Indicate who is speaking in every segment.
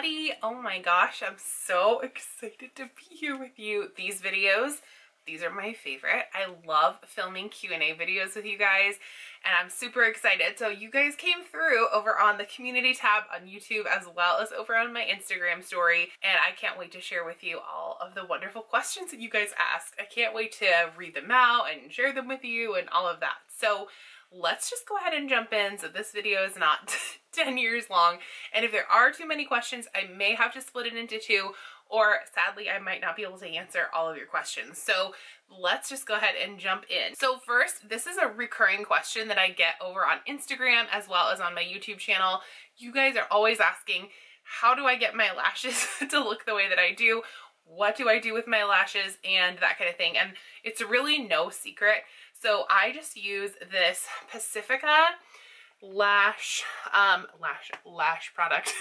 Speaker 1: everybody. Oh my gosh, I'm so excited to be here with you. These videos, these are my favorite. I love filming Q&A videos with you guys, and I'm super excited. So you guys came through over on the community tab on YouTube as well as over on my Instagram story, and I can't wait to share with you all of the wonderful questions that you guys asked. I can't wait to read them out and share them with you and all of that. So let's just go ahead and jump in so this video is not 10 years long. And if there are too many questions, I may have to split it into two, or sadly, I might not be able to answer all of your questions. So let's just go ahead and jump in. So first, this is a recurring question that I get over on Instagram as well as on my YouTube channel. You guys are always asking, how do I get my lashes to look the way that I do? What do I do with my lashes and that kind of thing? And it's really no secret. So I just use this Pacifica lash product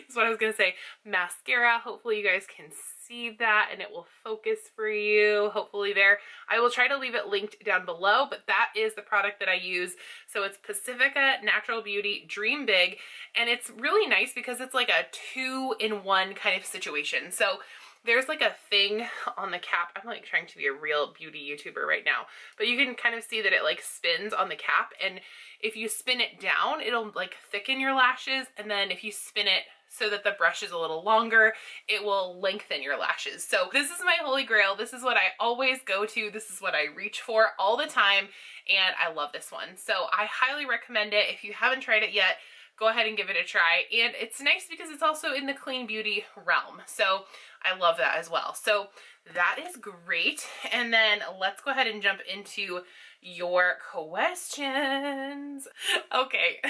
Speaker 1: is what I was gonna say, mascara. Hopefully you guys can see that and it will focus for you, hopefully there. I will try to leave it linked down below, but that is the product that I use. So it's Pacifica Natural Beauty Dream Big, and it's really nice because it's like a 2-in-1 kind of situation. So there's like a thing on the cap. I'm like trying to be a real beauty YouTuber right now, but you can kind of see that it like spins on the cap, and if you spin it down, it'll like thicken your lashes, and then if you spin it so that the brush is a little longer, it will lengthen your lashes. So this is my holy grail. This is what I always go to. This is what I reach for all the time, and I love this one. So I highly recommend it. If you haven't tried it yet, go ahead and give it a try. And it's nice because it's also in the clean beauty realm. So I love that as well. So that is great. And then let's go ahead and jump into your questions. Okay.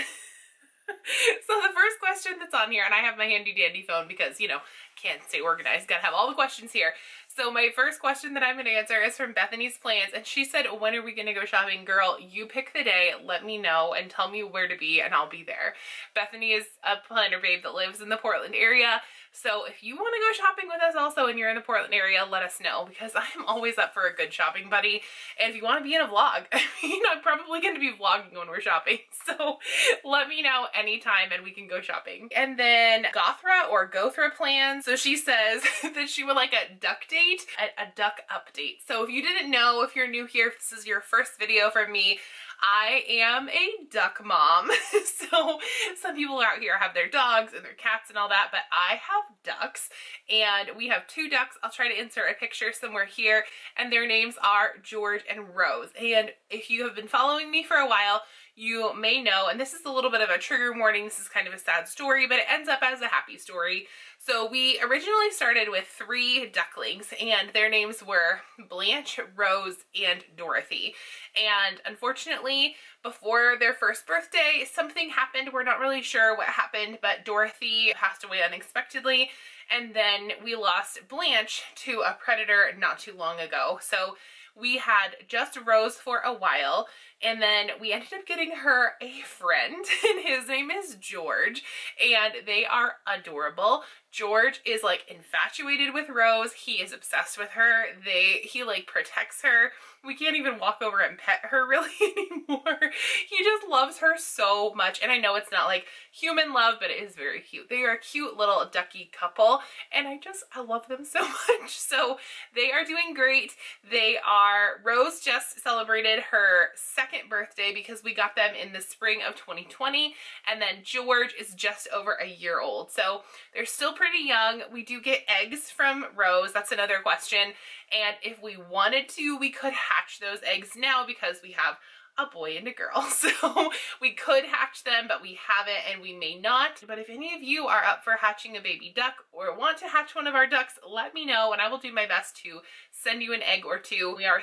Speaker 1: So the first question that's on here, and I have my handy dandy phone because, you know, can't stay organized, gotta have all the questions here. So my first question that I'm going to answer is from Bethany's Plans, and she said, when are we going to go shopping? Girl, you pick the day, let me know, and tell me where to be, and I'll be there. Bethany is a planner babe that lives in the Portland area, so if you want to go shopping with us also and you're in the Portland area, let us know, because I'm always up for a good shopping buddy. And if you want to be in a vlog, I mean, I'm probably going to be vlogging when we're shopping, so let me know anytime and we can go shopping. And then Gothra or Gothra Plans, so she says that she would like a duck date, a duck update. So if you didn't know, if you're new here, if this is your first video from me, I am a duck mom. So some people out here have their dogs and their cats and all that, but I have ducks, and we have 2 ducks. I'll try to insert a picture somewhere here, and their names are George and Rose. And if you have been following me for a while, you may know, and this is a little bit of a trigger warning, this is kind of a sad story, but it ends up as a happy story. So we originally started with 3 ducklings, and their names were Blanche, Rose, and Dorothy. And unfortunately, before their first birthday, something happened. We're not really sure what happened, but Dorothy passed away unexpectedly, and then we lost Blanche to a predator not too long ago. So we had just Rose for a while, and then we ended up getting her a friend, and his name is George, and they are adorable. George is like infatuated with Rose. He is obsessed with her. He like protects her. We can't even walk over and pet her really anymore. He just loves her so much, and I know it's not like human love, but it is very cute. They are a cute little ducky couple, and I love them so much. So they are doing great. Rose just celebrated her 2nd birthday because we got them in the spring of 2020, and then George is just over a year old. So they're still pretty young. We do get eggs from Rose. That's another question. And if we wanted to, we could hatch those eggs now because we have a boy and a girl. So we could hatch them, but we haven't, and we may not. But if any of you are up for hatching a baby duck or want to hatch one of our ducks, let me know, and I will do my best to send you an egg or 2. We are,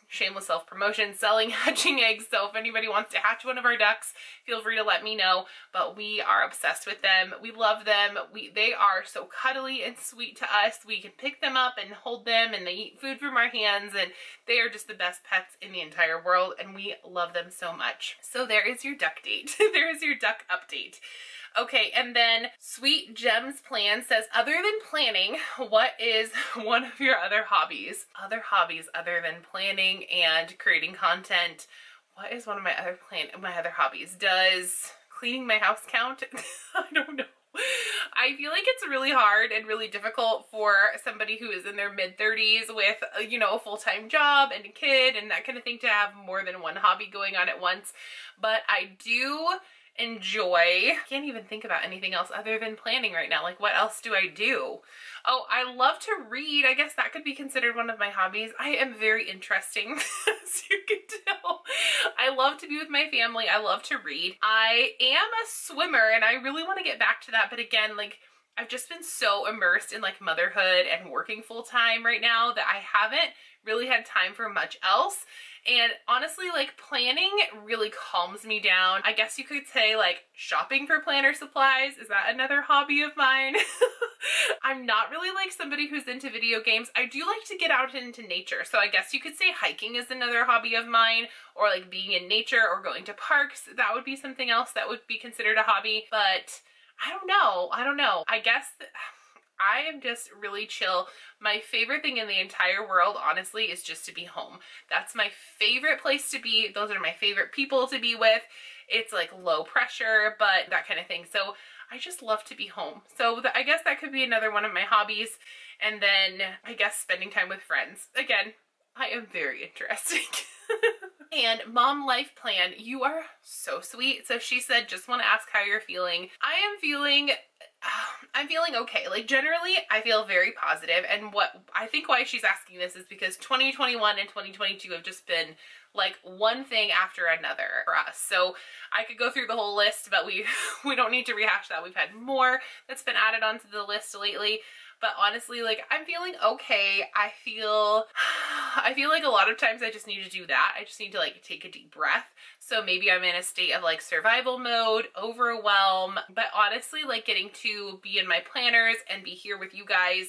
Speaker 1: shameless self-promotion, selling hatching eggs, so if anybody wants to hatch one of our ducks, feel free to let me know. But we are obsessed with them. We love them. They are so cuddly and sweet to us. We can pick them up and hold them, and they eat food from our hands, and they are just the best pets in the entire world, and we love them so much. So there is your duck date. There is your duck update. Okay, and then Sweet Gems Plan says, other than planning, what is one of your other hobbies? Other hobbies other than planning and creating content. What is one of my other hobbies? Does cleaning my house count? I don't know. I feel like it's really hard and really difficult for somebody who is in their mid-30s with, you know, a full-time job and a kid and that kind of thing to have more than one hobby going on at once. But I do enjoy, I can't even think about anything else other than planning right now. Like, what else do I do? Oh, I love to read. I guess that could be considered one of my hobbies. I am very interesting, as you can tell. I love to be with my family. I love to read. I am a swimmer and I really want to get back to that. But again, like, I've just been so immersed in like motherhood and working full time right now that I haven't really had time for much else. And honestly, like, planning really calms me down. I guess you could say like shopping for planner supplies. Is that another hobby of mine? I'm not really like somebody who's into video games. I do like to get out into nature. So I guess you could say hiking is another hobby of mine, or like being in nature or going to parks. That would be something else that would be considered a hobby. But I don't know. I guess I am just really chill. My favorite thing in the entire world, honestly, is just to be home. That's my favorite place to be. Those are my favorite people to be with. It's like low pressure, but that kind of thing. So I just love to be home. So I guess that could be another one of my hobbies. And then I guess spending time with friends. Again, I am very interesting. And Mom Life Plan, you are so sweet. So she said, just want to ask how you're feeling. I'm feeling okay. Like, generally I feel very positive, and what I think why she's asking this is because 2021 and 2022 have just been like one thing after another for us. So I could go through the whole list, but we don't need to rehash that. We've had more that's been added onto the list lately. But honestly, like, I'm feeling okay. I feel like a lot of times I just need to do that. I just need to like take a deep breath. So maybe I'm in a state of like survival mode, overwhelm. But honestly, like, getting to be in my planners and be here with you guys,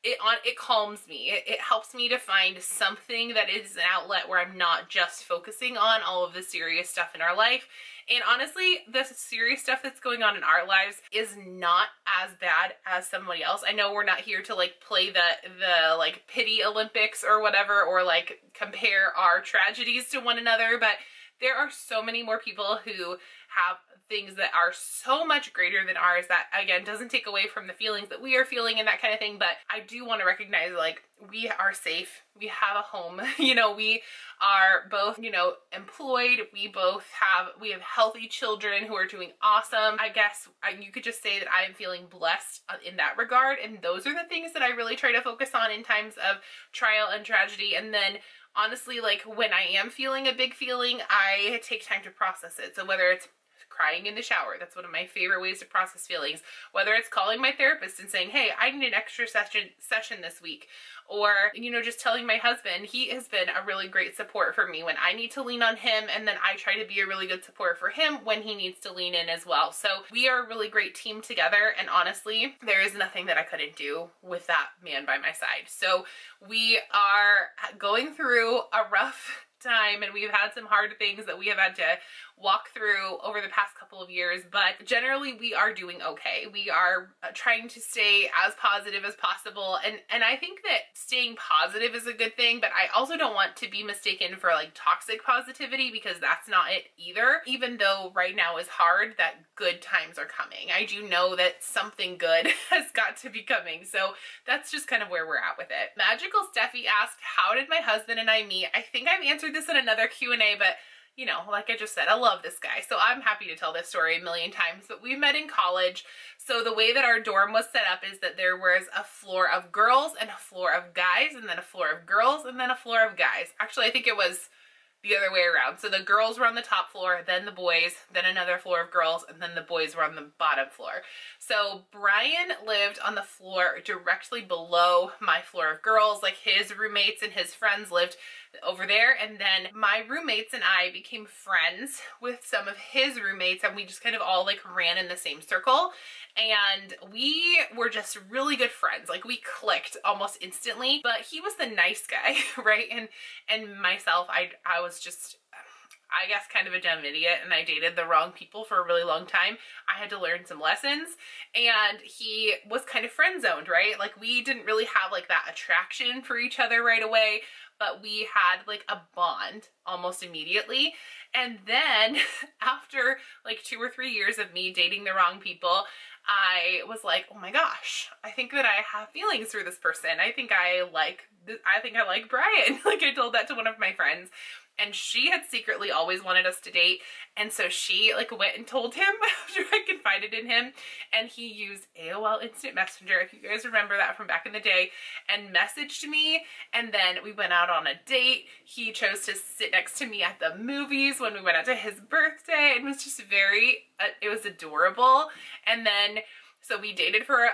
Speaker 1: it calms me. It helps me to find something that is an outlet where I'm not just focusing on all of the serious stuff in our life. And honestly, the serious stuff that's going on in our lives is not as bad as somebody else. I know we're not here to like play the like pity Olympics or whatever, or like compare our tragedies to one another, but there are so many more people who have things that are so much greater than ours that, again, doesn't take away from the feelings that we are feeling and that kind of thing. But I do want to recognize, like, we are safe. We have a home. You know, we are both, you know, employed. We have healthy children who are doing awesome. I guess you could just say that I am feeling blessed in that regard. And those are the things that I really try to focus on in times of trial and tragedy. And then honestly, like, when I am feeling a big feeling, I take time to process it. So whether it's crying in the shower, that's one of my favorite ways to process feelings. Whether it's calling my therapist and saying, hey, I need an extra session this week. Or, you know, just telling my husband. He has been a really great support for me when I need to lean on him, and then I try to be a really good support for him when he needs to lean in as well. So we are a really great team together, and honestly, there is nothing that I couldn't do with that man by my side. So we are going through a rough time, and we've had some hard things that we have had to walk through over the past couple of years, but generally we are doing okay. We are trying to stay as positive as possible, and I think that staying positive is a good thing, but I also don't want to be mistaken for like toxic positivity, because that's not it either. Even though right now is hard, that good times are coming. I do know that something good has got to be coming, so that's just kind of where we're at with it. Magical Steffi asked, how did my husband and I meet? I think I've answered this in another Q&A, but you know, like I just said, I love this guy, so I'm happy to tell this story a million times. But we met in college. So the way that our dorm was set up is that there was a floor of girls and a floor of guys, and then a floor of girls, and then a floor of guys. Actually, I think it was the other way around. So the girls were on the top floor, then the boys, then another floor of girls, and then the boys were on the bottom floor. So Brian lived on the floor directly below my floor of girls. Like, his roommates and his friends lived over there, and then my roommates and I became friends with some of his roommates, and we just kind of all like ran in the same circle, and we were just really good friends. Like, we clicked almost instantly. But he was the nice guy, right? And myself, I was just, I guess, kind of a dumb idiot, and I dated the wrong people for a really long time. I had to learn some lessons, and he was kind of friend zoned, right? Like, we didn't really have like that attraction for each other right away, but we had like a bond almost immediately. And then after like 2 or 3 years of me dating the wrong people, I was like, oh my gosh, I think that I have feelings for this person. I think I like Brian. Like, I told that to one of my friends, and she had secretly always wanted us to date. And so she like went and told him after I confided in him, and he used AOL Instant Messenger, if you guys remember that from back in the day, and messaged me. And then we went out on a date. He chose to sit next to me at the movies when we went out to his birthday. It was just very, it was adorable. And then so we dated for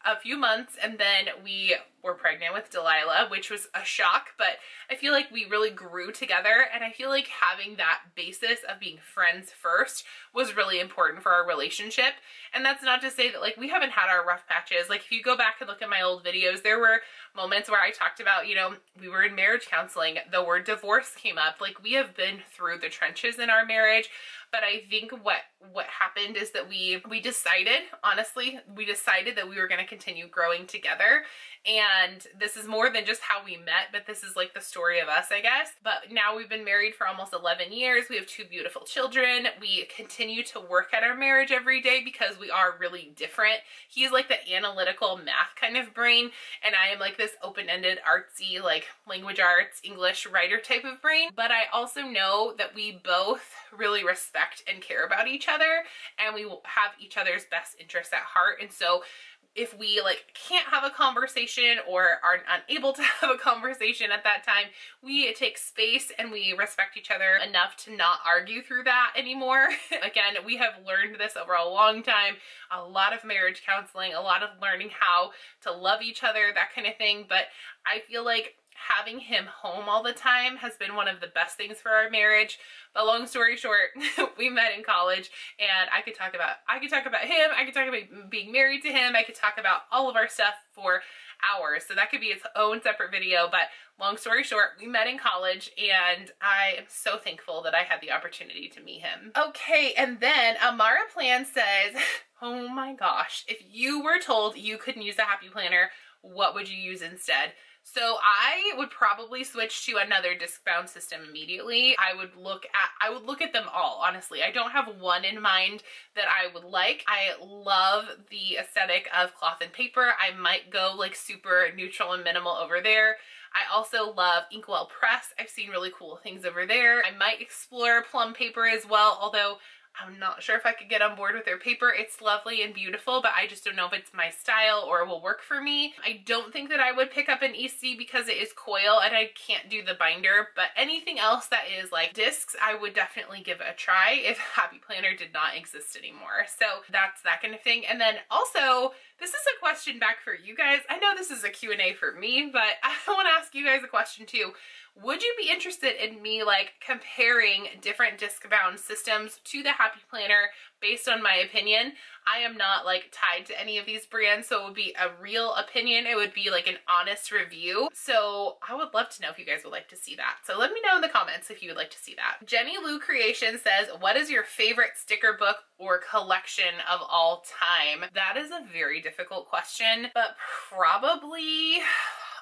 Speaker 1: a few months, and then we were pregnant with Delilah, which was a shock, but I feel like we really grew together, and I feel like having that basis of being friends first was really important for our relationship. And that's not to say that like we haven't had our rough patches. Like, if you go back and look at my old videos, there were moments where I talked about, you know, we were in marriage counseling, the word divorce came up. Like, we have been through the trenches in our marriage. But I think what happened is that we decided, honestly, we decided that we were going to continue growing together. And this is more than just how we met, but this is like the story of us, I guess. But now we've been married for almost 11 years. We have 2 beautiful children. We continue to work at our marriage every day because we are really different. He's like the analytical math kind of brain, and I am like this open-ended artsy, like language arts, English writer type of brain. But I also know that we both really respect and care about each other, and we have each other's best interests at heart. And so if we like can't have a conversation or are unable to have a conversation at that time, we take space and we respect each other enough to not argue through that anymore. Again, we have learned this over a long time, a lot of marriage counseling, a lot of learning how to love each other, that kind of thing. But I feel like having him home all the time has been one of the best things for our marriage. But long story short, we met in college, and I could talk about him, I could talk about being married to him, I could talk about all of our stuff for hours. So that could be its own separate video. But long story short, we met in college, and I am so thankful that I had the opportunity to meet him. Okay, and then Amara Plan says, oh my gosh, if you were told you couldn't use the Happy Planner, what would you use instead? So I would probably switch to another disc-bound system immediately. I would look at them all, honestly. I don't have one in mind that I would like. I love the aesthetic of cloth and paper. I might go like super neutral and minimal over there. I also love Inkwell Press. I've seen really cool things over there. I might explore plum paper as well, although I'm not sure if I could get on board with their paper. It's lovely and beautiful, but I just don't know if it's my style or will work for me. I don't think that I would pick up an EC because it is coil and I can't do the binder, but anything else that is like discs, I would definitely give it a try if Happy Planner did not exist anymore. So that's that kind of thing. And then also, this is a question back for you guys. I know this is a Q&A for me, but I want to ask you guys a question too. Would you be interested in me like comparing different disc-bound systems to the Happy Planner based on my opinion? I am not like tied to any of these brands, so it would be a real opinion. It would be like an honest review. So I would love to know if you guys would like to see that. So let me know in the comments if you would like to see that. Jenny Lou Creation says, what is your favorite sticker book or collection of all time? That is a very difficult question, but probably,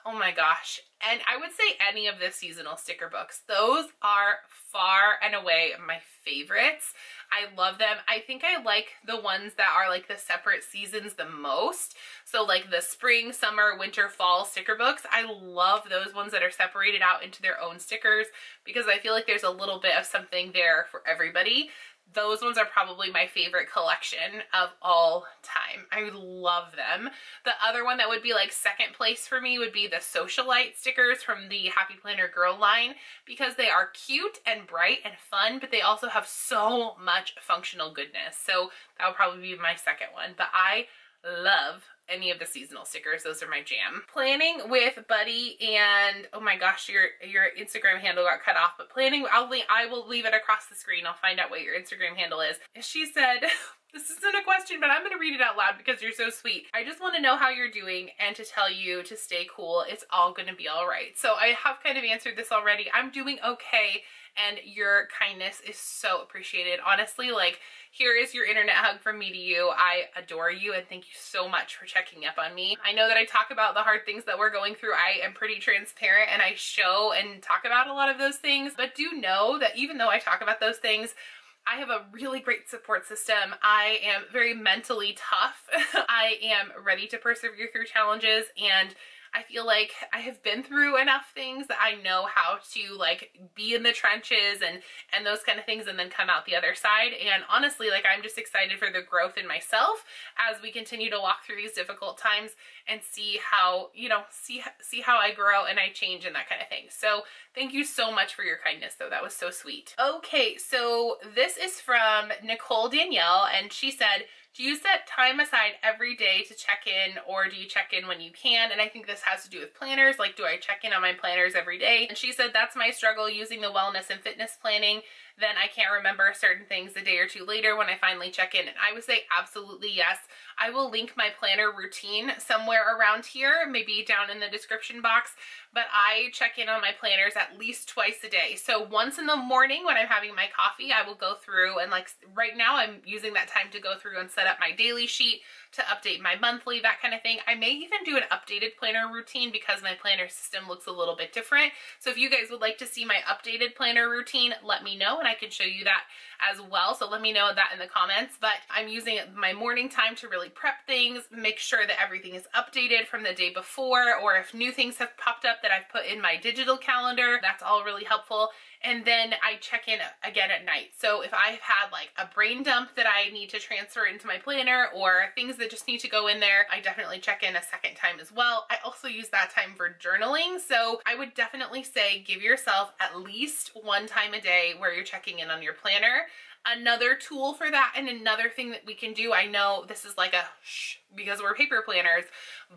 Speaker 1: oh my gosh. And I would say any of the seasonal sticker books. Those are far and away my favorites. I love them. I think I like the ones that are like the separate seasons the most. So like the spring, summer, winter, fall sticker books. I love those ones that are separated out into their own stickers because I feel like there's a little bit of something there for everybody. Those ones are probably my favorite collection of all time. I love them. The other one that would be like second place for me would be the Socialite stickers from the Happy Planner Girl line because they are cute and bright and fun, but they also have so much functional goodness. So that would probably be my second one. But I love any of the seasonal stickers. Those are my jam. Planning with Buddy, and oh my gosh, your Instagram handle got cut off, but planning, I will leave it across the screen. I'll find out what your Instagram handle is. She said, this isn't a question, but I'm gonna read it out loud because you're so sweet. I just want to know how you're doing and to tell you to stay cool. It's all gonna be all right. So I have kind of answered this already. I'm doing okay, and your kindness is so appreciated. Honestly, like, here is your internet hug from me to you. I adore you, and thank you so much for checking up on me. I know that I talk about the hard things that we're going through. I am pretty transparent, and I show and talk about a lot of those things, but do know that even though I talk about those things, I have a really great support system. I am very mentally tough. I am ready to persevere through challenges, and I feel like I have been through enough things that I know how to like be in the trenches and those kind of things, and then come out the other side. And honestly, like, I'm just excited for the growth in myself as we continue to walk through these difficult times and see how, you know, see how I grow and I change and that kind of thing. So thank you so much for your kindness, though. That was so sweet. Okay, so this is from Nicole Danielle, and she said, do you set time aside every day to check in, or do you check in when you can? And I think this has to do with planners. Like, do I check in on my planners every day? And she said, that's my struggle using the wellness and fitness planning. Then I can't remember certain things a day or two later when I finally check in. And I would say absolutely yes. I will link my planner routine somewhere around here, maybe down in the description box, but I check in on my planners at least twice a day. So once in the morning when I'm having my coffee, I will go through, and like right now I'm using that time to go through and set up my daily sheet, to update my monthly, that kind of thing. I may even do an updated planner routine because my planner system looks a little bit different. So if you guys would like to see my updated planner routine, let me know and I can show you that as well. So let me know that in the comments. But I'm using my morning time to really prep things, make sure that everything is updated from the day before, or if new things have popped up that I've put in my digital calendar, that's all really helpful. And then I check in again at night. So if I've had like a brain dump that I need to transfer into my planner, or things that just need to go in there, I definitely check in a second time as well. I also use that time for journaling. So I would definitely say give yourself at least one time a day where you're checking in on your planner. Another tool for that, and another thing that we can do, I know this is like a shh because we're paper planners,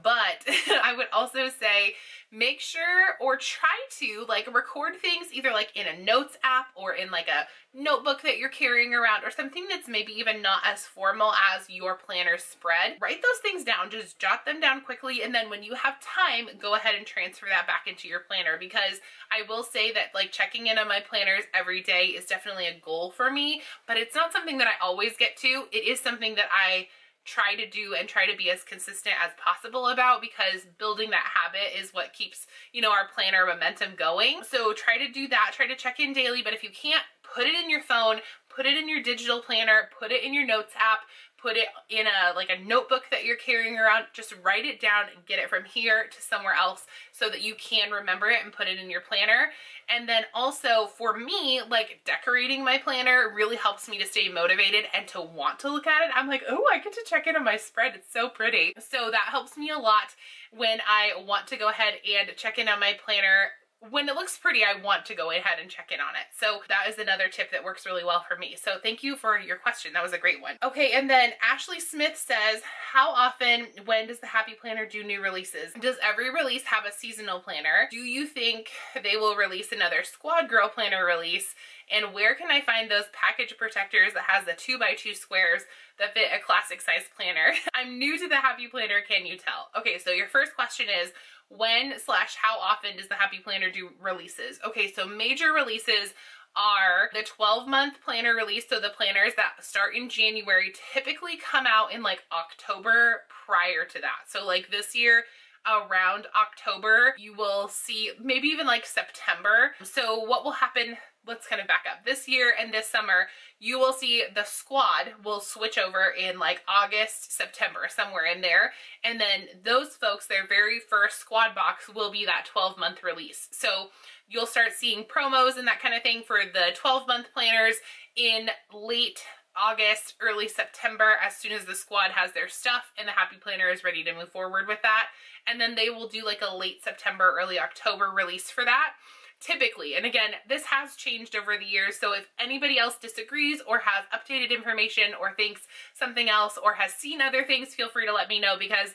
Speaker 1: but I would also say make sure, or try to like record things either like in a notes app or in like a notebook that you're carrying around, or something that's maybe even not as formal as your planner spread. Write those things down, just jot them down quickly, and then when you have time, go ahead and transfer that back into your planner, because I will say that like checking in on my planners every day is definitely a goal for me, but it's not something that I always get to. It is something that I try to do and try to be as consistent as possible about, because building that habit is what keeps, you know, our planner momentum going. So try to do that, try to check in daily, but if you can't, put it in your phone, put it in your digital planner, put it in your notes app, put it in a notebook that you're carrying around. Just write it down and get it from here to somewhere else so that you can remember it and put it in your planner. And then also for me, like decorating my planner really helps me to stay motivated and to want to look at it. I'm like, oh, I get to check in on my spread. It's so pretty. So that helps me a lot when I want to go ahead and check in on my planner. When it looks pretty, I want to go ahead and check in on it. So that is another tip that works really well for me. So thank you for your question. That was a great one. Okay, and then Ashley Smith says, how often, when does the Happy Planner do new releases? Does every release have a seasonal planner? Do you think they will release another Squad Girl planner release? And where can I find those package protectors that has the 2x2 squares that fit a classic size planner? I'm new to the Happy Planner, can you tell? Okay, so your first question is, when/how often does the Happy Planner do releases? Okay, so major releases are the 12-month planner release. So the planners that start in January typically come out in like October prior to that. So like this year, around October, you will see, maybe even like September. So what will happen, let's kind of back up. This year and this summer, you will see the squad will switch over in like August, September, somewhere in there. And then those folks, their very first squad box will be that 12-month release. So you'll start seeing promos and that kind of thing for the 12-month planners in late August, early September, as soon as the squad has their stuff and the Happy Planner is ready to move forward with that. And then they will do like a late September, early October release for that, typically. And again, this has changed over the years, so if anybody else disagrees or has updated information or thinks something else or has seen other things, feel free to let me know, because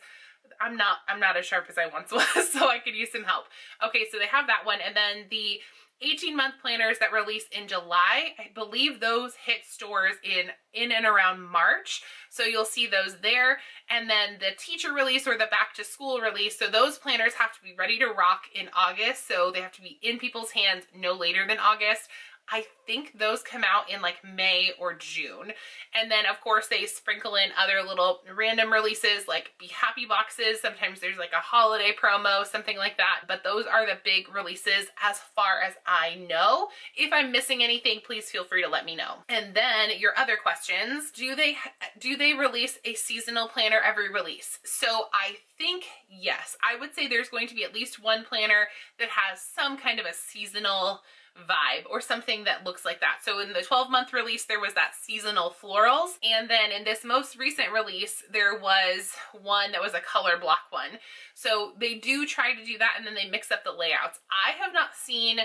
Speaker 1: I'm not as sharp as I once was, so I could use some help. Okay, so they have that one, and then the 18-month planners that release in July, I believe those hit stores in and around March. So you'll see those there. And then the teacher release or the back to school release. So those planners have to be ready to rock in August. So they have to be in people's hands no later than August. I think those come out in like May or June. And then of course they sprinkle in other little random releases like Be Happy boxes. Sometimes there's like a holiday promo, something like that. But those are the big releases as far as I know. If I'm missing anything, please feel free to let me know. And then your other questions, do they release a seasonal planner every release? So I think yes. I would say there's going to be at least one planner that has some kind of a seasonal vibe or something that looks like that. So in the 12-month release, there was that seasonal florals. And then in this most recent release, there was one that was a color block one. So they do try to do that, and then they mix up the layouts. I have not seen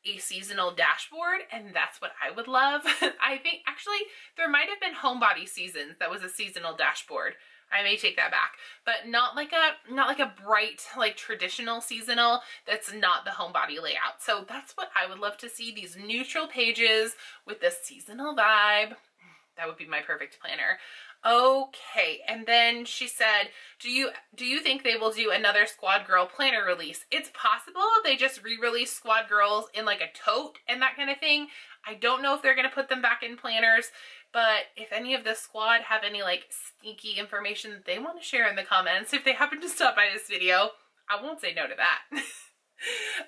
Speaker 1: a seasonal dashboard, and that's what I would love. I think actually there might have been Homebody Seasons that was a seasonal dashboard. I may take that back, but not like a bright, like traditional seasonal that's not the Homebody layout. So that's what I would love to see, these neutral pages with this seasonal vibe. That would be my perfect planner. Okay, and then she said, do you think they will do another Squad Girl planner release? It's possible they just re-release Squad Girls in like a tote and that kind of thing. I don't know if they're going to put them back in planners, but if any of the squad have any like sneaky information that they want to share in the comments, if they happen to stop by this video, I won't say no to that.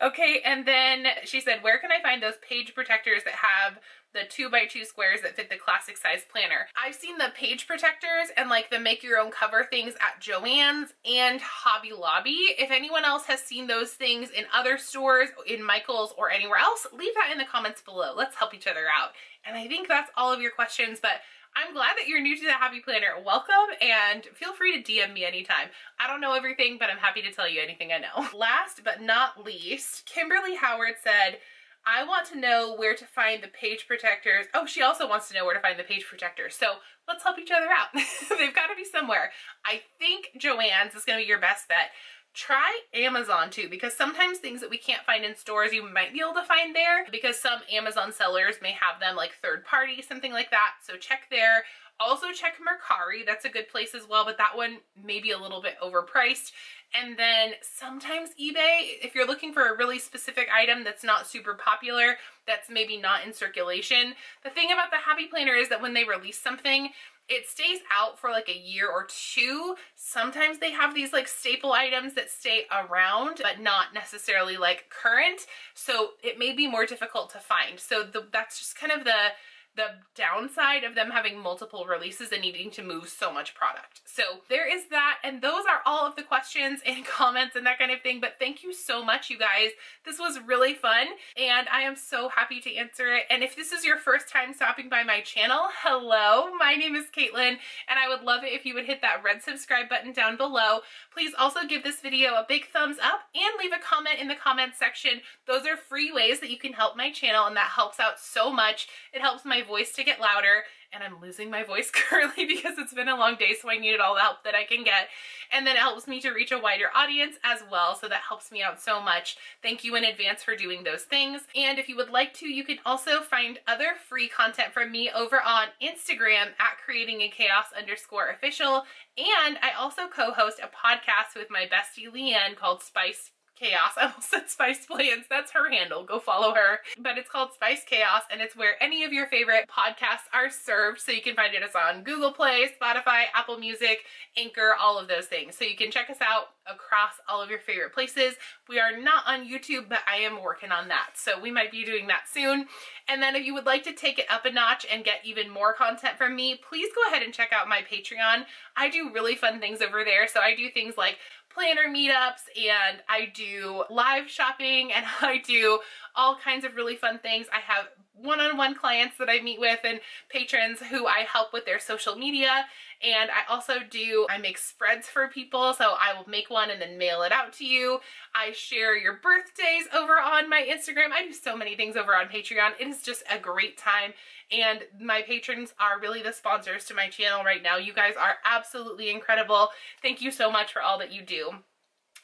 Speaker 1: Okay, and then she said, where can I find those page protectors that have the 2x2 squares that fit the classic size planner? I've seen the page protectors and like the make your own cover things at Joann's and Hobby Lobby. If anyone else has seen those things in other stores, in Michael's or anywhere else, leave that in the comments below. Let's help each other out. And I think that's all of your questions, but I'm glad that you're new to the Happy Planner. Welcome, and feel free to DM me anytime. I don't know everything, but I'm happy to tell you anything I know. Last but not least, Kimberly Howard said, I want to know where to find the page protectors. Oh, she also wants to know where to find the page protectors. So let's help each other out. They've got to be somewhere. I think Joann's is going to be your best bet. Try Amazon too, because sometimes things that we can't find in stores you might be able to find there, because some Amazon sellers may have them like third party, something like that. So check there. Also check Mercari. That's a good place as well, but that one may be a little bit overpriced. And then sometimes eBay, if you're looking for a really specific item that's not super popular, that's maybe not in circulation. The thing about the Happy Planner is that when they release something, it stays out for like a year or two. Sometimes they have these like staple items that stay around, but not necessarily like current. So it may be more difficult to find. So that's just kind of the downside of them having multiple releases and needing to move so much product. So there is that, and those are all of the questions and comments and that kind of thing. But thank you so much, you guys. This was really fun, and I am so happy to answer it. And if this is your first time stopping by my channel, hello, my name is Caitlin, and I would love it if you would hit that red subscribe button down below. Please also give this video a big thumbs up and leave a comment in the comments section. Those are free ways that you can help my channel, and that helps out so much. It helps my voice to get louder, and I'm losing my voice currently because it's been a long day, so I needed all the help that I can get. And then it helps me to reach a wider audience as well, so that helps me out so much. Thank you in advance for doing those things. And if you would like to, you can also find other free content from me over on Instagram at creatinginchaos_official. And I also co-host a podcast with my bestie Leanne called Spice Chaos. I almost said Spice Plans. That's her handle. Go follow her. But it's called Spice Chaos, and it's where any of your favorite podcasts are served. So you can find it as on Google Play, Spotify, Apple Music, Anchor, all of those things. So you can check us out across all of your favorite places. We are not on YouTube, but I am working on that. So we might be doing that soon. And then if you would like to take it up a notch and get even more content from me, please go ahead and check out my Patreon. I do really fun things over there. So I do things like planner meetups, and I do live shopping, and I do all kinds of really fun things. I have one-on-one clients that I meet with and patrons who I help with their social media. And I make spreads for people. So I will make one and then mail it out to you. I share your birthdays over on my Instagram. I do so many things over on Patreon. It is just a great time. And my patrons are really the sponsors to my channel right now. You guys are absolutely incredible. Thank you so much for all that you do.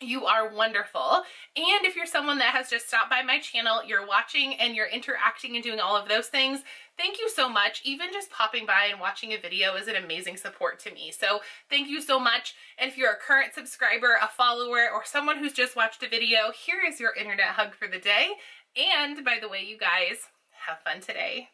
Speaker 1: You are wonderful. And if you're someone that has just stopped by my channel, you're watching and you're interacting and doing all of those things, thank you so much. Even just popping by and watching a video is an amazing support to me. So thank you so much. And if you're a current subscriber, a follower, or someone who's just watched a video, here is your internet hug for the day. And by the way, you guys, Have fun today.